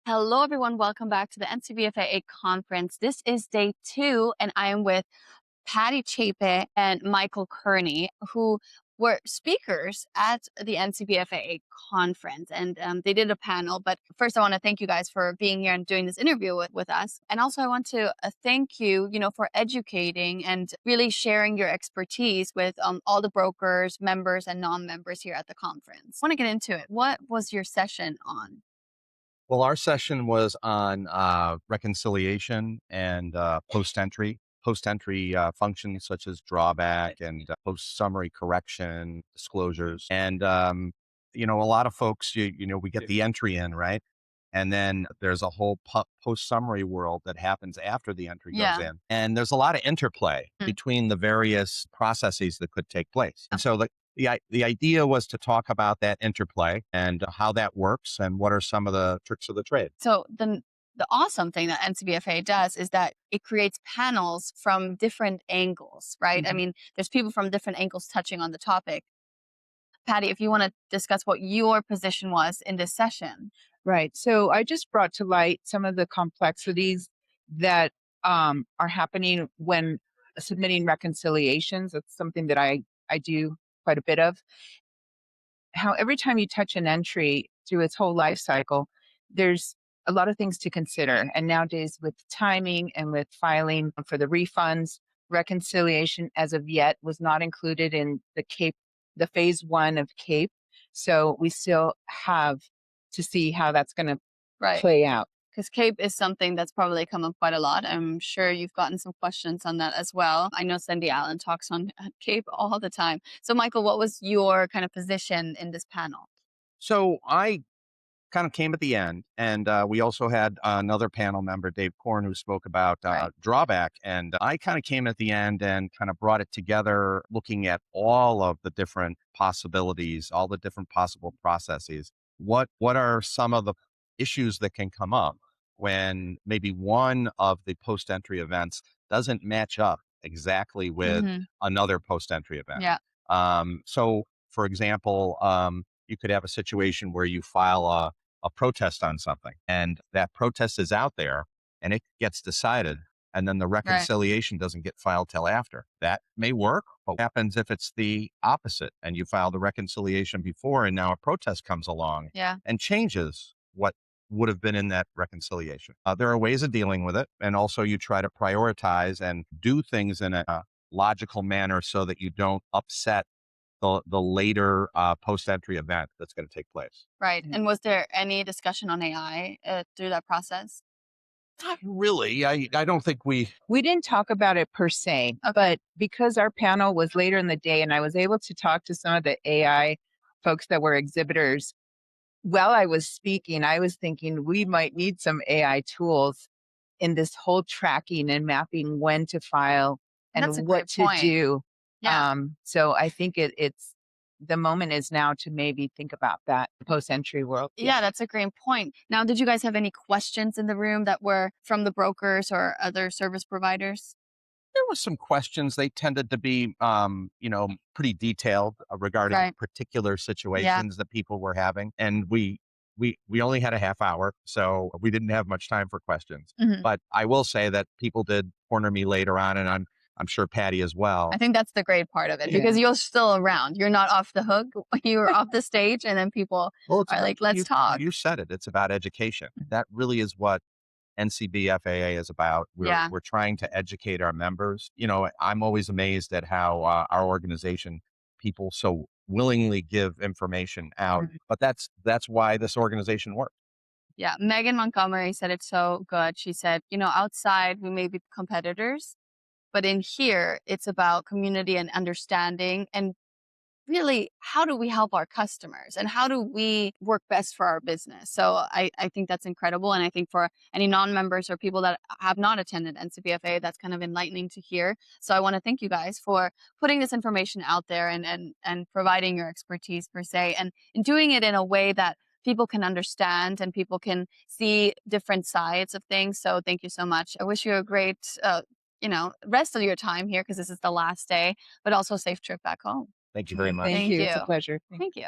Hello, everyone. Welcome back to the NCBFAA conference. This is day 2, and I am with Patty Chapin and Michael Kearney, who were speakers at the NCBFAA conference. And they did a panel. But first, I want to thank you guys for being here and doing this interview with us. And also, I want to thank you, for educating and really sharing your expertise with all the brokers, members, and non-members here at the conference. I want to get into it. What was your session on? Well, our session was on reconciliation and post-entry functions such as drawback and post-summary correction disclosures. And, a lot of folks, we get the entry in, right? And then there's a whole post-summary world that happens after the entry goes Yeah. in. And there's a lot of interplay Mm. between the various processes that could take place. And so the idea was to talk about that interplay and how that works and what are some of the tricks of the trade. So the awesome thing that NCBFA does is that it creates panels from different angles, right? I Mhm. mean, there's people from different angles touching on the topic. Patty, if you want to discuss what your position was in this session. Right. So I just brought to light some of the complexities that are happening when submitting reconciliations. That's something that I do quite a bit of. How every time you touch an entry through its whole life cycle, there's a lot of things to consider. And nowadays, with timing and with filing for the refunds, reconciliation as of yet was not included in the phase one of CAPE. So we still have to see how that's going to Right. play out. Because CAPE is something that's probably come up quite a lot. I'm sure you've gotten some questions on that as well. I know Cindy Allen talks on CAPE all the time. So, Michael, what was your kind of position in this panel? So I kind of came at the end, and we also had another panel member, Dave Korn, who spoke about Right. drawback. And I kind of came at the end and kind of brought it together, looking at all of the different possibilities, all the different possible processes. What are some of the issues that can come up when maybe one of the post-entry events doesn't match up exactly with Hmm. another post-entry event? Yeah. So, for example, you could have a situation where you file a protest on something and that protest is out there and it gets decided and then the Right. reconciliation doesn't get filed till after. That may work, but what happens if it's the opposite and you file the reconciliation before and now a protest comes along Yeah. and changes what would have been in that reconciliation? There are ways of dealing with it. And also you try to prioritize and do things in a logical manner so that you don't upset the later post-entry event that's going to take place. Right. Mhm. And was there any discussion on AI through that process? Not really. I don't think We didn't talk about it per se, Okay. but because our panel was later in the day and I was able to talk to some of the AI folks that were exhibitors, while I was speaking, I was thinking we might need some AI tools in this whole tracking and mapping when to file That's a and what great to point. do. Yeah. So I think it's the moment is now to maybe think about that post-entry world. Yeah, that's a great point. Now, did you guys have any questions in the room that were from the brokers or other service providers? there was some questions. They tended to be, pretty detailed regarding Right. particular Yeah. situations that people were having, and we only had a half hour, so we didn't have much time for questions. Mhm. But I will say that people did corner me later on, and I'm sure Patty as I well. think that's the great part of it Yeah. because you're still around. You're not off the hook. You're off the stage, and then people Well, it's are about like, let's talk. you said it. It's about education. Mhm. That really is what NCBFAA is about. Yeah. We're trying to educate our members. I'm always amazed at how our organization people so willingly give information out. Mhm. But that's why this organization works. Yeah. Megan Montgomery said it so good. She said, outside we may be competitors, but in here, it's about community and understanding and really how do we help our customers and how do we work best for our business. So I think that's incredible. And I think for any non-members or people that have not attended NCBFA, that's kind of enlightening to hear. So I want to thank you guys for putting this information out there and providing your expertise per se and doing it in a way that people can understand and people can see different sides of things. So thank you so much. I wish you a great rest of your time here because this is the last day, but also safe trip back home. Thank you very much. Thank Thank you. It's a you. pleasure. Thank you.